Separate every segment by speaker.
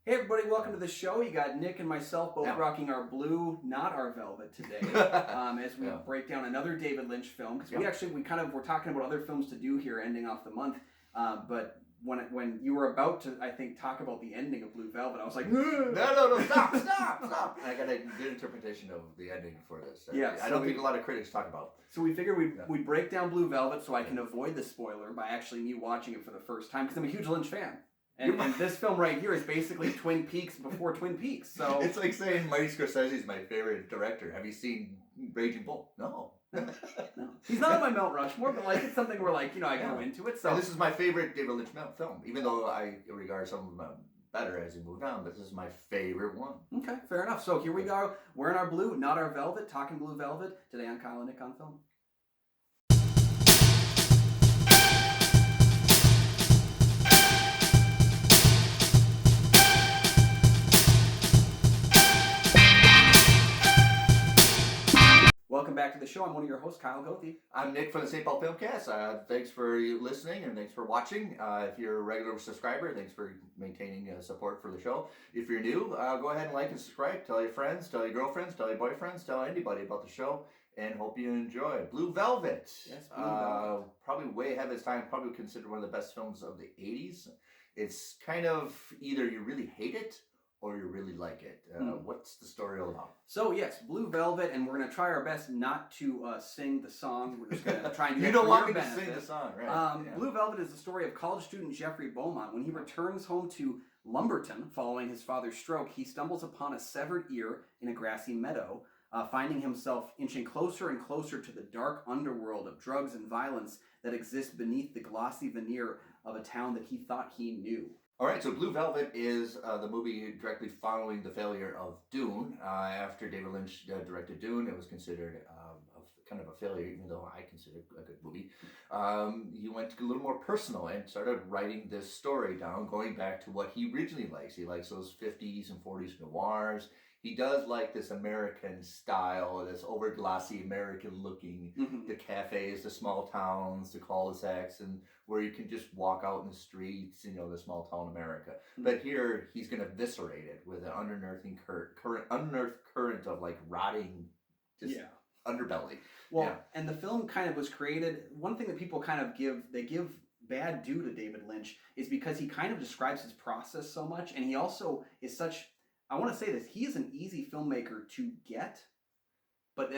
Speaker 1: Hey everybody, welcome to the show. You got Nick and myself both rocking our blue, not our velvet today, as we break down another David Lynch film. Because we're talking about other films to do here, ending off the month. But when you were about to, I think, talk about the ending of Blue Velvet, I was like,
Speaker 2: no, stop! I got a good interpretation of the ending for this. I don't think a lot of critics talk about.
Speaker 1: So we figured we'd break down Blue Velvet so I can avoid the spoiler by actually me watching it for the first time, because I'm a huge Lynch fan. And this film right here is basically Twin Peaks before Twin Peaks. So
Speaker 2: it's like saying Marty Scorsese is my favorite director. Have you seen Raging Bull? No.
Speaker 1: He's not on my Mount Rushmore, but like it's something where I go into it. So
Speaker 2: and this is my favorite David Lynch film, even though I regard some of them better as you move on. But this is my favorite one.
Speaker 1: Okay, fair enough. So here we go. We're in our blue, not our velvet. Talking Blue Velvet today on Kyle and Nick on Film. Welcome back to the show. I'm one of your hosts, Kyle Goethe.
Speaker 2: I'm Nick from the St. Paul Filmcast. Thanks for listening and thanks for watching. If you're a regular subscriber, thanks for maintaining support for the show. If you're new, go ahead and like and subscribe. Tell your friends, tell your girlfriends, tell your boyfriends, tell anybody about the show, and hope you enjoy. Blue Velvet.
Speaker 1: Yes, Blue Velvet.
Speaker 2: Probably way ahead of its time. Probably considered one of the best films of the 80s. It's kind of either you really hate it or you really like it. What's the story all about?
Speaker 1: So yes, Blue Velvet, and we're going to try our best not to sing the song. We're just going to try and do
Speaker 2: You don't want me to sing the song, right?
Speaker 1: Blue Velvet is the story of college student Jeffrey Beaumont. When he returns home to Lumberton following his father's stroke, he stumbles upon a severed ear in a grassy meadow, finding himself inching closer and closer to the dark underworld of drugs and violence that exists beneath the glossy veneer of a town that he thought he knew.
Speaker 2: All right, so Blue Velvet is the movie directly following the failure of Dune. After David Lynch directed Dune, it was considered kind of a failure, even though I consider it a good movie. He went a little more personal and started writing this story down, going back to what he originally likes. He likes those 50s and 40s noirs. He does like this American style, this over glossy American looking, the cafes, the small towns, the cul-de-sacs, and where you can just walk out in the streets, the small town America. But here, he's going to eviscerate it with an unearthing current of like rotting underbelly.
Speaker 1: Well, and the film kind of was created, one thing that people kind of give bad due to David Lynch is because he kind of describes his process so much, and he also is such, I want to say this, he is an easy filmmaker to get, but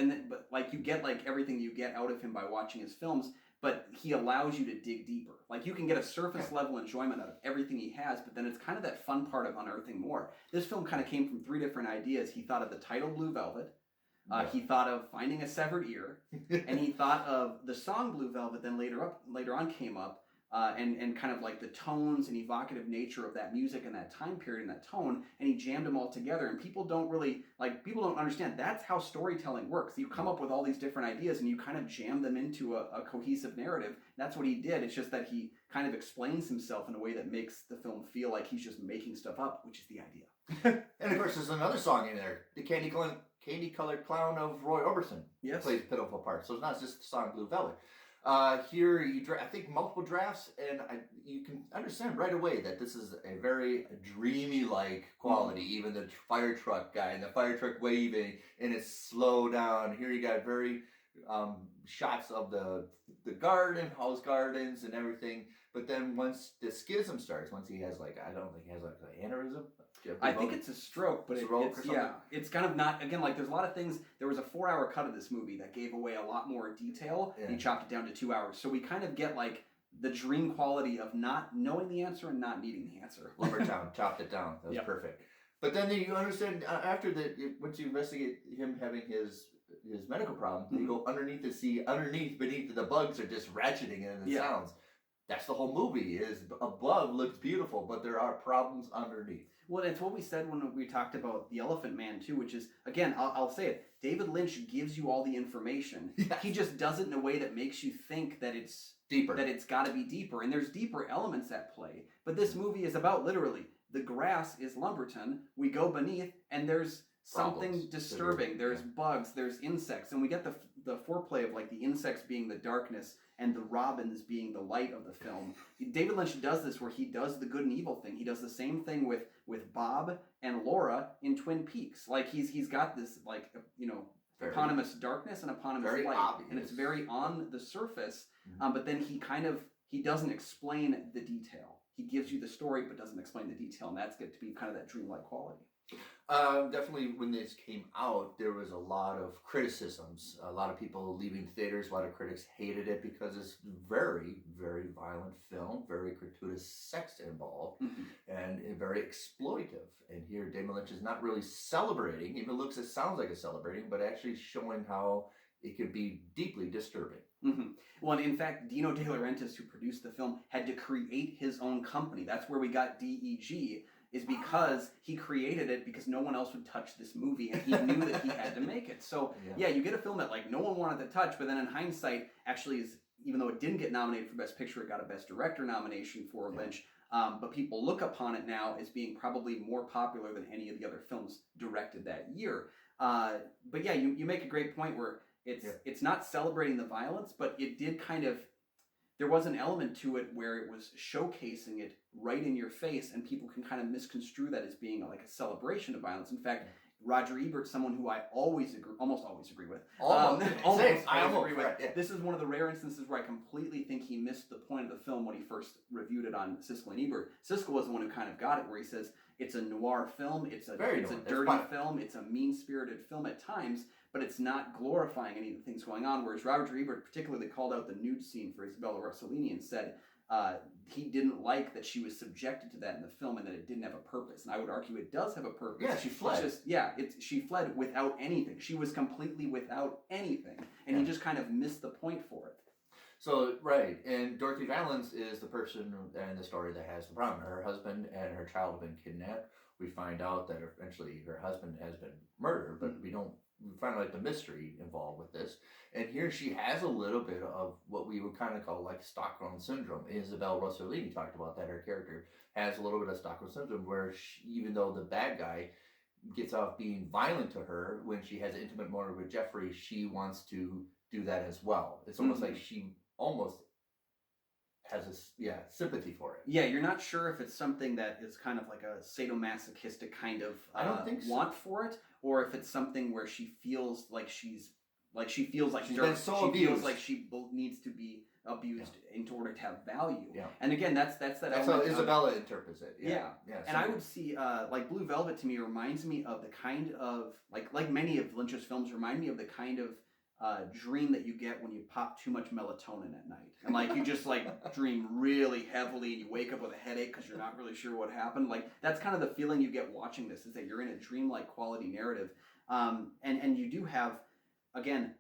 Speaker 1: like you get like everything you get out of him by watching his films, but he allows you to dig deeper. Like you can get a surface level enjoyment out of everything he has, but then it's kind of that fun part of unearthing more. This film kind of came from three different ideas. He thought of the title Blue Velvet, he thought of finding a severed ear, and he thought of the song Blue Velvet, then later on came up, and kind of like the tones and evocative nature of that music and that time period and that tone, and he jammed them all together. And people don't understand that's how storytelling works. You come up with all these different ideas and you kind of jam them into a cohesive narrative. That's what he did. It's just that he kind of explains himself in a way that makes the film feel like he's just making stuff up, which is the idea.
Speaker 2: And of course, there's another song in there, the Candy-Colored Clown of Roy Orbison.
Speaker 1: Yes.
Speaker 2: Plays a pivotal part. So it's not just the song Blue Velvet. Here, I think multiple drafts, and you can understand right away that this is a very dreamy-like quality. Even the fire truck guy and the fire truck waving, and it's slow down. Here you got very shots of the house gardens and everything. But then once the schism starts, once he has I don't think he has an aneurysm.
Speaker 1: I think it's a stroke, but it's kind of not, again, like there's a lot of things. There was a 4-hour cut of this movie that gave away a lot more detail, and he chopped it down to 2 hours. So we kind of get like the dream quality of not knowing the answer and not needing the answer.
Speaker 2: Lumbertown chopped it down. That was perfect. But then you understand after that, once you investigate him having his medical problem, you go underneath to see beneath the bugs are just ratcheting in the sounds. That's the whole movie. Is above looks beautiful, but there are problems underneath.
Speaker 1: Well, it's what we said when we talked about The Elephant Man too, which is, again, I'll say it, David Lynch gives you all the information. Yes. He just does it in a way that makes you think that it's deeper, that it's got to be deeper, and there's deeper elements at play. But this movie is about literally, the grass is Lumberton, we go beneath, and there's something disturbing. There's bugs, there's insects, and we get the foreplay of like the insects being the darkness and the robins being the light of the film. David Lynch does this where he does the good and evil thing. He does the same thing with Bob and Laura in Twin Peaks. Like he's got this like very, eponymous darkness and eponymous light,
Speaker 2: obvious.
Speaker 1: And it's very on the surface. But then he doesn't explain the detail. He gives you the story, but doesn't explain the detail, and that's get to be kind of that dreamlike quality.
Speaker 2: Definitely, when this came out, there was a lot of criticisms. A lot of people leaving theaters. A lot of critics hated it because it's very, very violent film, very gratuitous sex involved, and very exploitive. And here, David Lynch is not really celebrating. Even it sounds like it's celebrating, but actually showing how it could be deeply disturbing.
Speaker 1: Well, and in fact, Dino De Laurentiis, who produced the film, had to create his own company. That's where we got DEG. Is because he created it because no one else would touch this movie, and he knew that he had to make it. So yeah, you get a film that like no one wanted to touch, but then in hindsight, actually is, even though it didn't get nominated for Best Picture, it got a Best Director nomination for Lynch. But people look upon it now as being probably more popular than any of the other films directed that year. But yeah, you make a great point where it's not celebrating the violence, but it did kind of. There was an element to it where it was showcasing it right in your face, and people can kind of misconstrue that as being like a celebration of violence. In fact, Roger Ebert, someone who I almost always agree with.
Speaker 2: Almost agree with.
Speaker 1: Yeah. This is one of the rare instances where I completely think he missed the point of the film when he first reviewed it on Siskel and Ebert. Siskel was the one who kind of got it, where he says it's a noir film, it's a dirty film, it's a mean-spirited film at times, but it's not glorifying any of the things going on. Whereas Roger Ebert particularly called out the nude scene for Isabella Rossellini and said he didn't like that she was subjected to that in the film and that it didn't have a purpose. And I would argue it does have a purpose.
Speaker 2: Yeah, she fled.
Speaker 1: She fled without anything. She was completely without anything. And he just kind of missed the point for it.
Speaker 2: So, right. And Dorothy Valance is the person in the story that has the problem. Her husband and her child have been kidnapped. We find out that eventually her husband has been murdered, but we find out the mystery involved with this. And here she has a little bit of what we would kind of call like Stockholm Syndrome. Isabella Rossellini talked about that. Her character has a little bit of Stockholm Syndrome where even though the bad guy gets off being violent to her, when she has an intimate moment with Jeffrey, she wants to do that as well. It's almost like she almost has a sympathy for it.
Speaker 1: Yeah, you're not sure if it's something that is kind of like a sadomasochistic kind of
Speaker 2: I don't think so.
Speaker 1: want for it, or if it's something where she feels like she's been so abused. Feels like she needs to be abused in order to have value. Yeah. And again, that's
Speaker 2: how Isabella interprets it.
Speaker 1: Yeah. And I would see like Blue Velvet to me reminds me of the kind of like many of Lynch's films remind me of the kind of dream that you get when you pop too much melatonin at night, and like you just like dream really heavily, and you wake up with a headache because you're not really sure what happened. Like that's kind of the feeling you get watching this, is that you're in a dreamlike quality narrative, and you do have, again,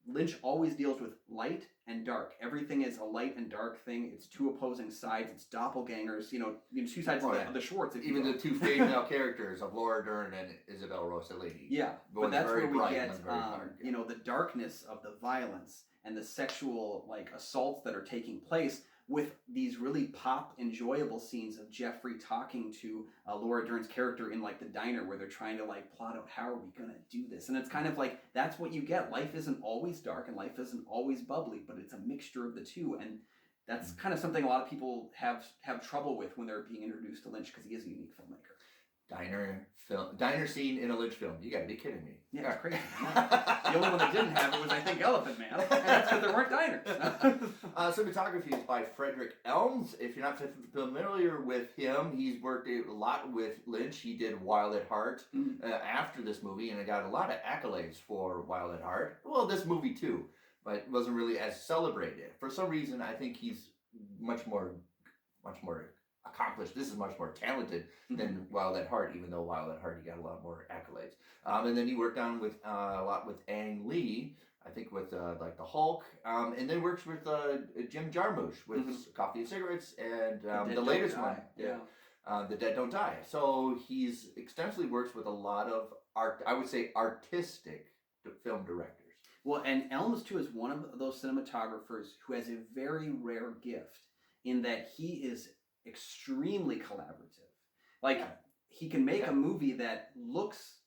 Speaker 1: Lynch always deals with light and dark. Everything is a light and dark thing. It's two opposing sides. It's doppelgangers. Two sides of the Schwartz.
Speaker 2: Even the two female characters of Laura Dern and Isabella Rossellini.
Speaker 1: Yeah, but that's where we get the darkness of the violence and the sexual assaults that are taking place, with these really pop enjoyable scenes of Jeffrey talking to Laura Dern's character in the diner, where they're trying to plot out how are we gonna do this, and it's kind of like that's what you get. Life isn't always dark and life isn't always bubbly, but it's a mixture of the two, and that's kind of something a lot of people have trouble with when they're being introduced to Lynch, because he is a unique filmmaker.
Speaker 2: Diner scene in a Lynch film. You gotta be kidding me.
Speaker 1: Yeah, it's crazy. The only one that didn't have it was, I think, Elephant Man. And that's because there weren't diners.
Speaker 2: Cinematography is by Frederick Elms. If you're not familiar with him, he's worked a lot with Lynch. He did Wild at Heart after this movie, and it got a lot of accolades for Wild at Heart. Well, this movie too, but wasn't really as celebrated. For some reason, I think he's much more accomplished. This is much more talented than Wild at Heart, even though Wild at Heart he got a lot more accolades. And then he worked on with a lot with Ang Lee, I think with the Hulk, and then works with Jim Jarmusch with Coffee and Cigarettes and the latest one, The Dead Don't Die. So he's extensively works with a lot of artistic film directors.
Speaker 1: Well, and Elms too is one of those cinematographers who has a very rare gift in that he is extremely collaborative. He can make a movie that looks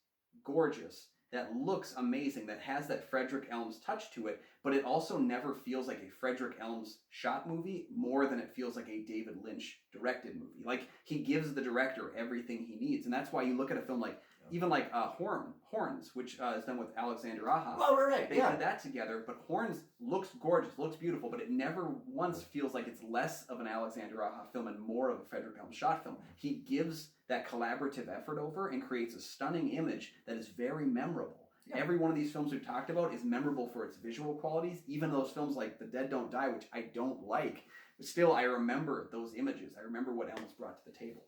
Speaker 1: gorgeous, that looks amazing, that has that Frederick Elms touch to it, but it also never feels like a Frederick Elms shot movie more than it feels like a David Lynch directed movie. Like, he gives the director everything he needs, and that's why you look at a film like, even like Horns, which is done with Alexander Aja.
Speaker 2: Oh, right,
Speaker 1: They did that together, but Horns looks gorgeous, looks beautiful, but it never once feels like it's less of an Alexander Aja film and more of a Frederick Elms shot film. He gives that collaborative effort over and creates a stunning image that is very memorable. Yeah. Every one of these films we've talked about is memorable for its visual qualities. Even those films like The Dead Don't Die, which I don't like, but still I remember those images. I remember what Elms brought to the table.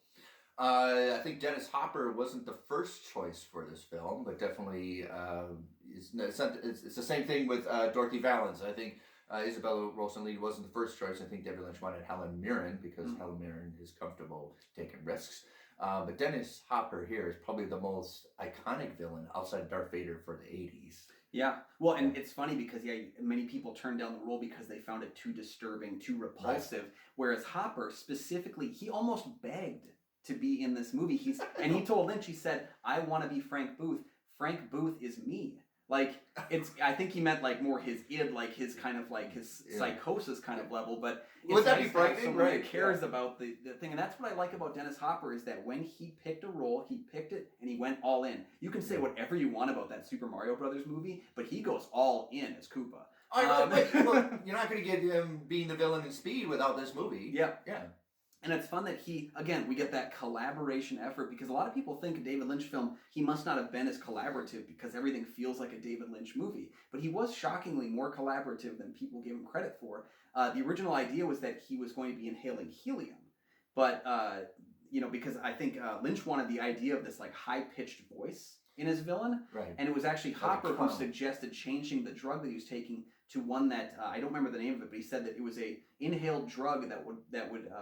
Speaker 2: I think Dennis Hopper wasn't the first choice for this film, but definitely it's the same thing with Dorothy Valance. I think Isabella Rossellini wasn't the first choice. I think David Lynch wanted Helen Mirren because Helen Mirren is comfortable taking risks. But Dennis Hopper here is probably the most iconic villain outside Darth Vader for the 80s.
Speaker 1: Yeah. Well, and it's funny because, many people turned down the role because they found it too disturbing, too repulsive, whereas Hopper specifically, he almost begged to be in this movie. He told Lynch, he said, "I want to be Frank Booth. Frank Booth is me." Like, I think he meant like more his id, like his kind of like his psychosis kind of level, but
Speaker 2: would that be frightening?
Speaker 1: Someone that cares about the thing. And that's what I like about Dennis Hopper, is that when he picked a role, he picked it and he went all in. You can say whatever you want about that Super Mario Brothers movie, but he goes all in as Koopa.
Speaker 2: But you're not going to get him being the villain in Speed without this movie.
Speaker 1: Yeah. And it's fun that we get that collaboration effort, because a lot of people think a David Lynch film, he must not have been as collaborative because everything feels like a David Lynch movie. But he was shockingly more collaborative than people gave him credit for. The original idea was that he was going to be inhaling helium. But, because I think Lynch wanted the idea of this like high-pitched voice in his villain.
Speaker 2: Right.
Speaker 1: And it was actually Hopper who suggested changing the drug that he was taking to one that, I don't remember the name of it, but he said that it was a inhaled drug that would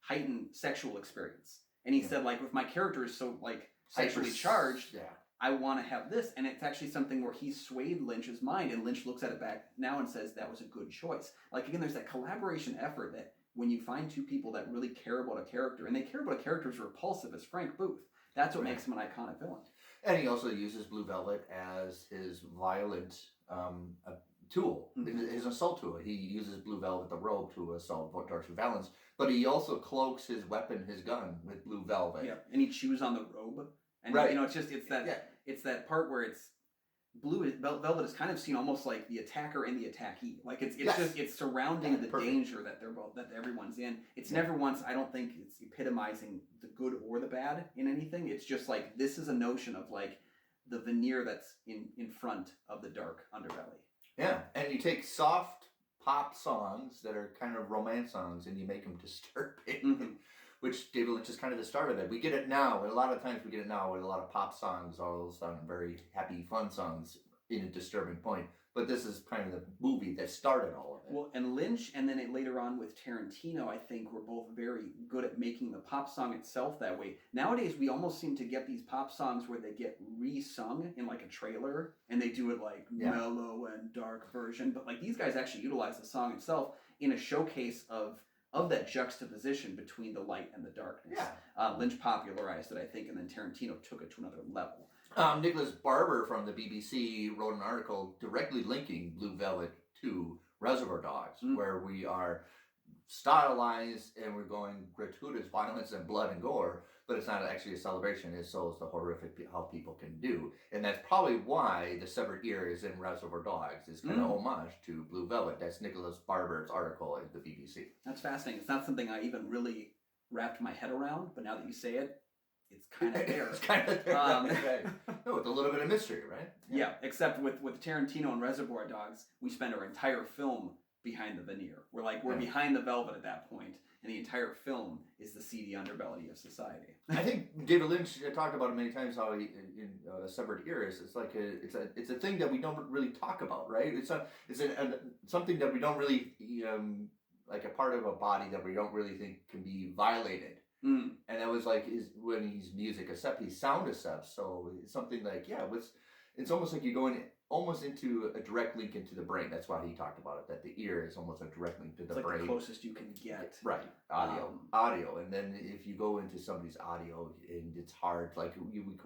Speaker 1: heighten sexual experience. And he said, like, if my character is so like sexually charged, I want to have this. And it's actually something where he swayed Lynch's mind, and Lynch looks at it back now and says that was a good choice. Like, again, there's that collaboration effort that when you find two people that really care about a character, and they care about a character as repulsive as Frank Booth, that's what makes him an iconic villain. And
Speaker 2: he also uses Blue Velvet as his violent tool, his assault tool. He uses Blue Velvet, the robe, to assault Dorothy Valance, but he also cloaks his weapon, his gun, with Blue Velvet.
Speaker 1: Yeah, and he chews on the robe. And it's that part where it's blue. Velvet is kind of seen almost like the attacker and the attackee. Like it's surrounding the danger that everyone's in. It's never once, I don't think it's epitomizing the good or the bad in anything. It's just like, this is a notion of like the veneer that's in front of the dark underbelly.
Speaker 2: Yeah, and you take soft pop songs that are kind of romance songs and you make them disturbing, which David Lynch is kind of the start of it. We get it now, and a lot of times we get it now with a lot of pop songs, all those very happy, fun songs in a disturbing point. But this is kind of the movie that started all of it.
Speaker 1: Well, and Lynch, and then later on with Tarantino, I think were both very good at making the pop song itself that way. Nowadays, we almost seem to get these pop songs where they get re-sung in like a trailer, and they do it like mellow and dark version. But like, these guys actually utilize the song itself in a showcase of that juxtaposition between the light and the darkness. Yeah. Lynch popularized it, I think, and then Tarantino took it to another level.
Speaker 2: Nicholas Barber from the BBC wrote an article directly linking Blue Velvet to Reservoir Dogs, where we are stylized and we're going gratuitous violence and blood and gore, but it's not actually a celebration. It shows the horrific how people can do. And that's probably why the severed ear is in Reservoir Dogs, is kind of homage to Blue Velvet. That's Nicholas Barber's article at the BBC.
Speaker 1: That's fascinating. It's not something I even really wrapped my head around, but now that you say it, it's kind of there.
Speaker 2: It's kind of there. Right. No, with a little bit of mystery, right?
Speaker 1: Yeah, except with Tarantino and Reservoir Dogs, we spend our entire film behind the veneer. We're behind the velvet at that point, and the entire film is the seedy underbelly of society.
Speaker 2: I think David Lynch talked about it many times, how he, in Severed Ears, it's like it's a thing that we don't really talk about, right? It's something that we don't really like, a part of a body that we don't really think can be violated. And that was like when he's music accept, he's sound accept. So it's something like, it's almost like you're going almost into a direct link into the brain. That's why he talked about it, that the ear is almost a direct link to the brain.
Speaker 1: It's like the closest you can get.
Speaker 2: Right. Audio. And then if you go into somebody's audio and it's hard, like you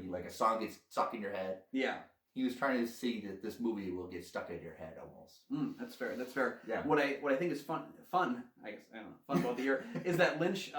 Speaker 2: like a song gets stuck in your head.
Speaker 1: Yeah.
Speaker 2: he was trying to see that this movie will get stuck in your head almost.
Speaker 1: That's fair. That's fair.
Speaker 2: Yeah.
Speaker 1: What I think is fun, I guess, I don't know, fun about the year, is that Lynch,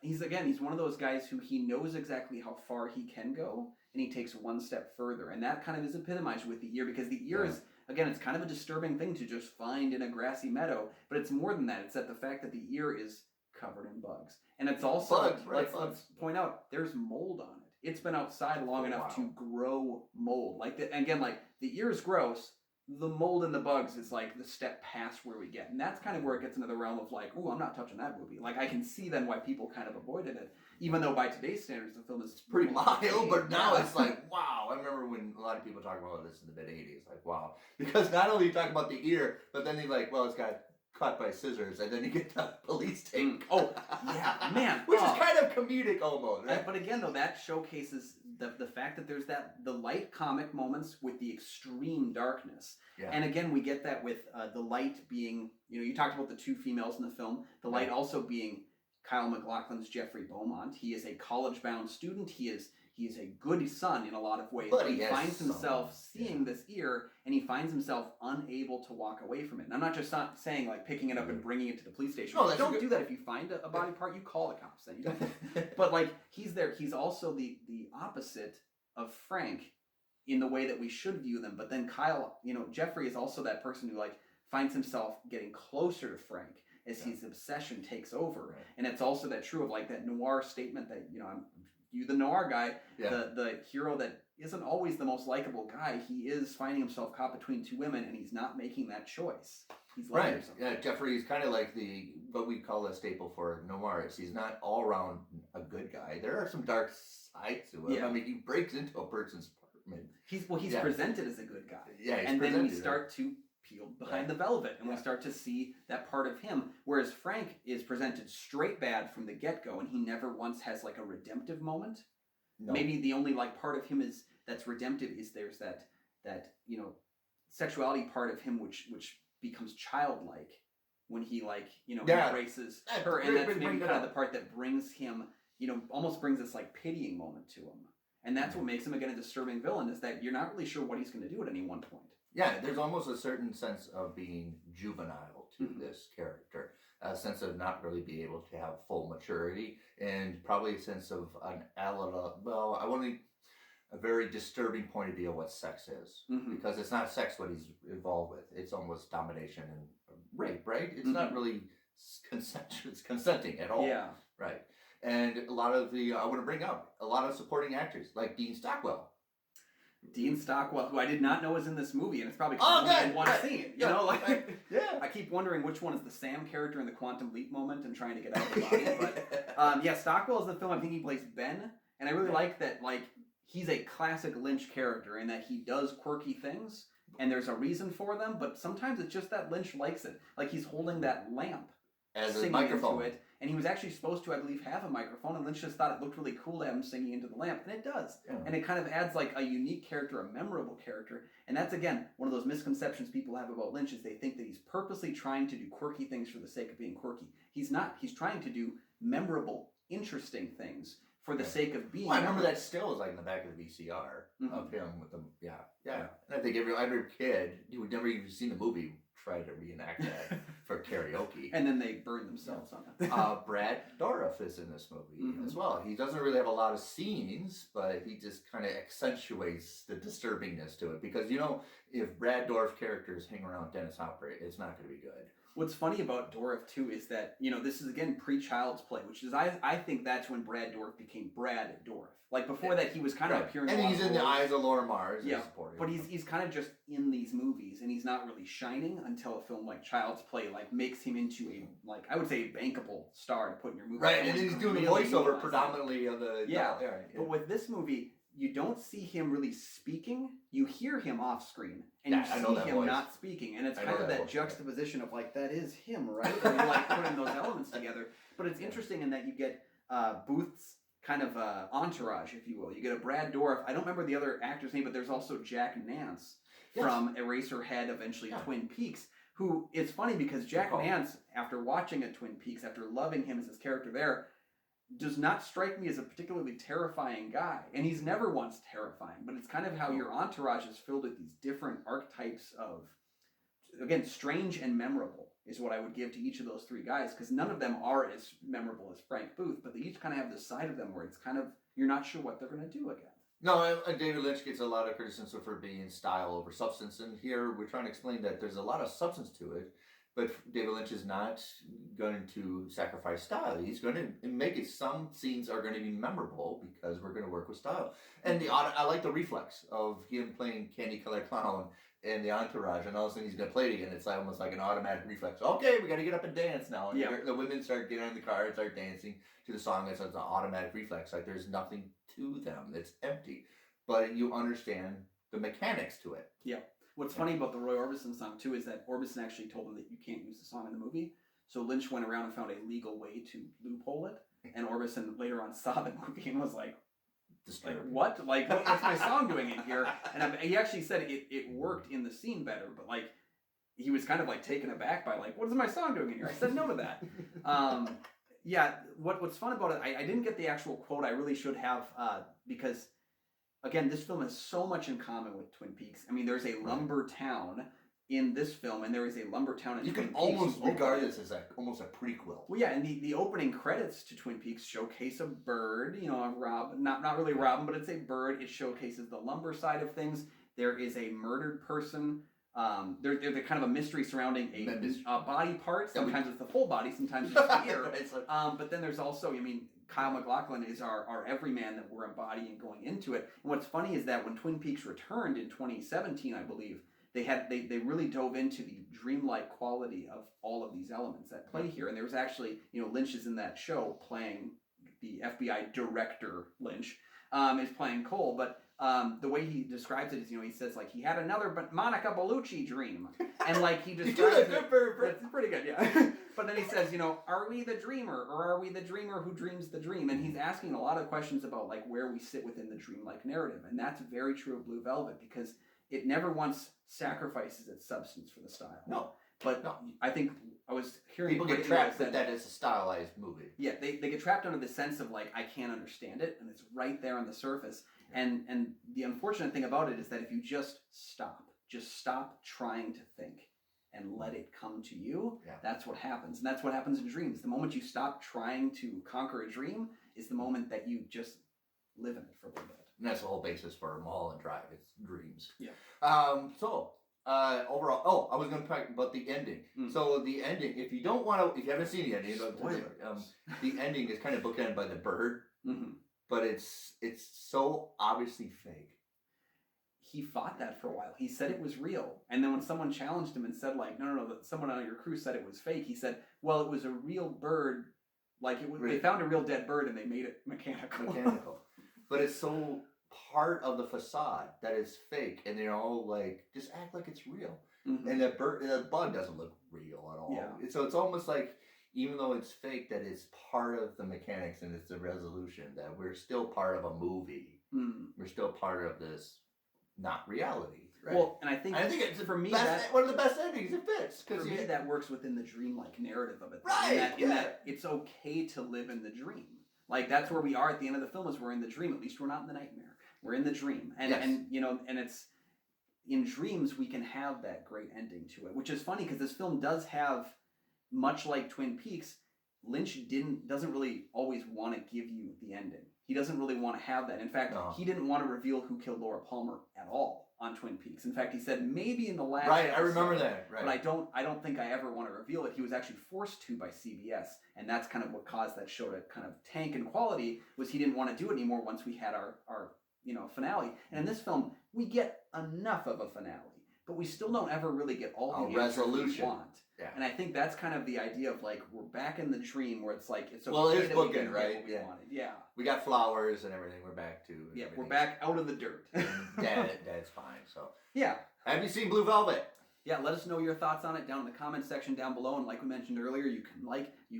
Speaker 1: he's one of those guys who he knows exactly how far he can go, and he takes one step further. And that kind of is epitomized with the ear, because the ear is, again, it's kind of a disturbing thing to just find in a grassy meadow, but it's more than that. It's that the fact that the ear is covered in bugs. And it's also,
Speaker 2: bugs.
Speaker 1: Let's point out, there's mold on it. It's been outside long enough to grow mold. The ear is gross. The mold and the bugs is like the step past where we get. And that's kind of where it gets into the realm of like, I'm not touching that movie. Like, I can see then why people kind of avoided it. Even though by today's standards, the film is
Speaker 2: pretty mild, but now it's like, wow. I remember when a lot of people talk about this in the mid-'80s, like, wow. Because not only you talk about the ear, but then they're like, well, it's got caught by scissors, and then you get the police tape.
Speaker 1: Man.
Speaker 2: Which is kind of comedic almost, right?
Speaker 1: But again, though, that showcases the fact that there's the light comic moments with the extreme darkness.
Speaker 2: Yeah.
Speaker 1: And again, we get that with the light being, you talked about the two females in the film, the light also being Kyle MacLachlan's Jeffrey Beaumont. He is a college-bound student. He is a good son in a lot of ways.
Speaker 2: But
Speaker 1: he finds himself seeing this ear, and he finds himself unable to walk away from it. And I'm not just saying like picking it up and bringing it to the police station.
Speaker 2: No,
Speaker 1: don't do that. If you find a body part, you call the cops. Then you don't. But like he's there. He's also the opposite of Frank in the way that we should view them. But then Kyle, Jeffrey is also that person who like finds himself getting closer to Frank as his obsession takes over. Right. And it's also that true of like that noir statement that you the noir guy, the hero that isn't always the most likable guy. He is finding himself caught between two women, and he's not making that choice. He's
Speaker 2: right. Yeah, Jeffrey is kind of like what we call a staple for noir. He's not all around a good guy. There are some dark sides to him. Yeah. I mean, he breaks into a person's apartment. He's presented as a good guy. Yeah, and then we start to peel behind the velvet, and we start to see that part of him. Whereas Frank is presented straight bad from the get-go, and he never once has like a redemptive moment. No. Maybe the only like part of him that's redemptive is there's that sexuality part of him which becomes childlike when he embraces her, and that's maybe kind of the part that brings him almost brings this like pitying moment to him, and that's what makes him again a disturbing villain, is that you're not really sure what he's going to do at any one point. Yeah, there's almost a certain sense of being juvenile to this character, a sense of not really being able to have full maturity, and probably a sense of a very disturbing point of view of what sex is, because it's not sex what he's involved with; it's almost domination and rape, right? It's not really consenting at all, right? And a lot of I want to bring up a lot of supporting actors like Dean Stockwell.
Speaker 1: Dean Stockwell, who I did not know was in this movie, and it's probably in one scene. I keep wondering which one is the Sam character in the Quantum Leap moment and trying to get out of the body. But Stockwell is the film. I think he plays Ben, and I really like that. Like he's a classic Lynch character in that he does quirky things, and there's a reason for them. But sometimes it's just that Lynch likes it. Like he's holding that lamp
Speaker 2: as a microphone
Speaker 1: into it. And he was actually supposed to, I believe, have a microphone, and Lynch just thought it looked really cool to have him singing into the lamp, and it does. Yeah. And it kind of adds like a unique character, a memorable character, and that's, again, one of those misconceptions people have about Lynch is they think that he's purposely trying to do quirky things for the sake of being quirky. He's not. He's trying to do memorable, interesting things for the sake of being.
Speaker 2: Well, I remember that still is like in the back of the VCR of him with them. Yeah. And I think every kid, you would never even seen the movie, try to reenact that for karaoke.
Speaker 1: And then they burn themselves on it.
Speaker 2: Brad Doroth is in this movie as well. He doesn't really have a lot of scenes, but he just kind of accentuates the disturbingness to it. Because, if Brad Dourif characters hang around Dennis Hopper, it's not going to be good.
Speaker 1: What's funny about Doroth, too, is that, this is, again, pre-Child's Play, which is, I think that's when Brad Dourif became Brad Dourif. Like, before that, he was kind of appearing
Speaker 2: and he's in The Eyes of Laura Mars.
Speaker 1: Yeah, but he's kind of just in these movies, and he's not really shining until a film like Child's Play, makes him into I would say, a bankable star to put in your movie.
Speaker 2: Right, and then he's doing the voiceover predominantly of the...
Speaker 1: Yeah, but with this movie, you don't see him really speaking. You hear him off screen, and you see him not speaking, and it's kind of that juxtaposition of that is him, right? And you're putting those elements together. But it's interesting in that you get Booth's kind of entourage, if you will. You get a Brad Dourif. I don't remember the other actor's name, but there's also Jack Nance from Eraserhead, eventually Twin Peaks. Who it's funny because Jack Nance, after watching a Twin Peaks, after loving him as his character there, does not strike me as a particularly terrifying guy, and he's never once terrifying, but it's kind of how your entourage is filled with these different archetypes of, again, strange and memorable is what I would give to each of those three guys, because none of them are as memorable as Frank Booth, but they each kind of have this side of them where it's kind of, you're not sure what they're going to do again.
Speaker 2: No, David Lynch gets a lot of criticism for being style over substance, and here we're trying to explain that there's a lot of substance to it, but David Lynch is not going to sacrifice style. He's going to make it, some scenes are going to be memorable because we're going to work with style. And I like the reflex of him playing Candy Colored Clown in the entourage, and all of a sudden he's going to play it again. It's like almost like an automatic reflex. Okay, we got to get up and dance now. And the women start getting in the car and start dancing to the song. It's an automatic reflex. Like there's nothing to them. It's empty. But you understand the mechanics to it.
Speaker 1: Yeah. What's funny about the Roy Orbison song, too, is that Orbison actually told him that you can't use the song in the movie. So Lynch went around and found a legal way to loophole it. And Orbison later on saw the movie and was like, what? Like, what's my song doing in here? And he actually said it worked in the scene better, but, like, he was kind of, like, taken aback by, like, what is my song doing in here? I said no to that. Yeah, what's fun about it, I didn't get the actual quote. I really should have, because... Again, this film has so much in common with Twin Peaks. I mean, there's a lumber town in this film, and there is a lumber town in Twin Peaks.
Speaker 2: You can almost regard this as almost a prequel.
Speaker 1: Well, yeah, and the opening credits to Twin Peaks showcase a bird, a robin, not really robin, but it's a bird. It showcases the lumber side of things. There is a murdered person. There's kind of a mystery surrounding a body part. Sometimes it's the full body, sometimes it's the ear. But then there's also, Kyle MacLachlan is our everyman that we're embodying going into it. And what's funny is that when Twin Peaks returned in 2017, I believe, they really dove into the dreamlike quality of all of these elements that play here. And there was actually, Lynch is in that show playing the FBI director. Lynch is playing Cole, but the way he describes it is, he says, like, he had another Monica Bellucci dream. And, like, he describes it. It's pretty good, yeah. But then he says, are we the dreamer, or are we the dreamer who dreams the dream? And he's asking a lot of questions about, like, where we sit within the dreamlike narrative. And that's very true of Blue Velvet, because it never once sacrifices its substance for the style.
Speaker 2: No.
Speaker 1: But no. I think I was hearing
Speaker 2: people get trapped with that as a stylized movie.
Speaker 1: Yeah, they get trapped under the sense of, like, I can't understand it, and it's right there on the surface. And the unfortunate thing about it is that if you just stop trying to think and let it come to you, that's what happens. And that's what happens in dreams. The moment you stop trying to conquer a dream is the moment that you just live in it for a little bit.
Speaker 2: And that's the whole basis for Mulholland Drive. It's dreams.
Speaker 1: Yeah.
Speaker 2: Overall, I was going to talk about the ending. So the ending, if you haven't seen the ending, the ending is kind of bookended by the bird, but it's so obviously fake.
Speaker 1: He fought that for a while. He said it was real. And then when someone challenged him and said, like, no, someone on your crew said it was fake, he said, well, it was a real bird. Like, they found a real dead bird and they made it mechanical.
Speaker 2: But it's so part of the facade that is fake, and they're all like, just act like it's real. And that bug doesn't look real at all. Yeah. So it's almost like, even though it's fake, that it's part of the mechanics and it's the resolution, that we're still part of a movie. We're still part of this, not reality. Right?
Speaker 1: Well, and I think
Speaker 2: it's for me one of the best endings. It fits
Speaker 1: for me. That works within the dreamlike narrative of it,
Speaker 2: right?
Speaker 1: In that it's okay to live in the dream. Like, that's where we are at the end of the film, is we're in the dream. At least we're not in the nightmare. We're in the dream, and and it's in dreams we can have that great ending to it, which is funny because this film does have, much like Twin Peaks, Lynch doesn't really always want to give you the ending. He doesn't really want to have that. In fact, he didn't want to reveal who killed Laura Palmer at all on Twin Peaks. In fact, he said maybe in the last episode,
Speaker 2: I remember that. Right.
Speaker 1: But I don't think I ever want to reveal it. He was actually forced to by CBS, and that's kind of what caused that show to kind of tank in quality, was he didn't want to do it anymore once we had our finale. And in this film, we get enough of a finale, but we still don't ever really get all the resolution we want. Yeah. And I think that's kind of the idea of, like, we're back in the dream where it's like, it's okay.
Speaker 2: Well, it is
Speaker 1: that
Speaker 2: booking, right?
Speaker 1: We wanted. Yeah.
Speaker 2: We got flowers and everything. We're back to.
Speaker 1: Yeah, we're back out of the dirt.
Speaker 2: Dad's fine. So.
Speaker 1: Yeah.
Speaker 2: Have you seen Blue Velvet?
Speaker 1: Yeah, let us know your thoughts on it down in the comment section down below. And like we mentioned earlier, you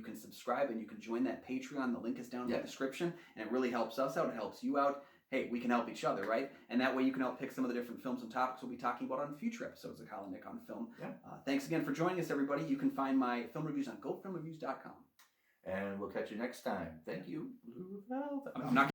Speaker 1: can subscribe, and you can join that Patreon. The link is down in the description, and it really helps us out. It helps you out. Hey, we can help each other, right? And that way you can help pick some of the different films and topics we'll be talking about on future episodes of Kyle and Nick on Film. Yeah. Thanks again for joining us, everybody. You can find my film reviews on GoFilmReviews.com.
Speaker 2: And we'll catch you next time. Thank you. Blue Velvet.
Speaker 1: I'm not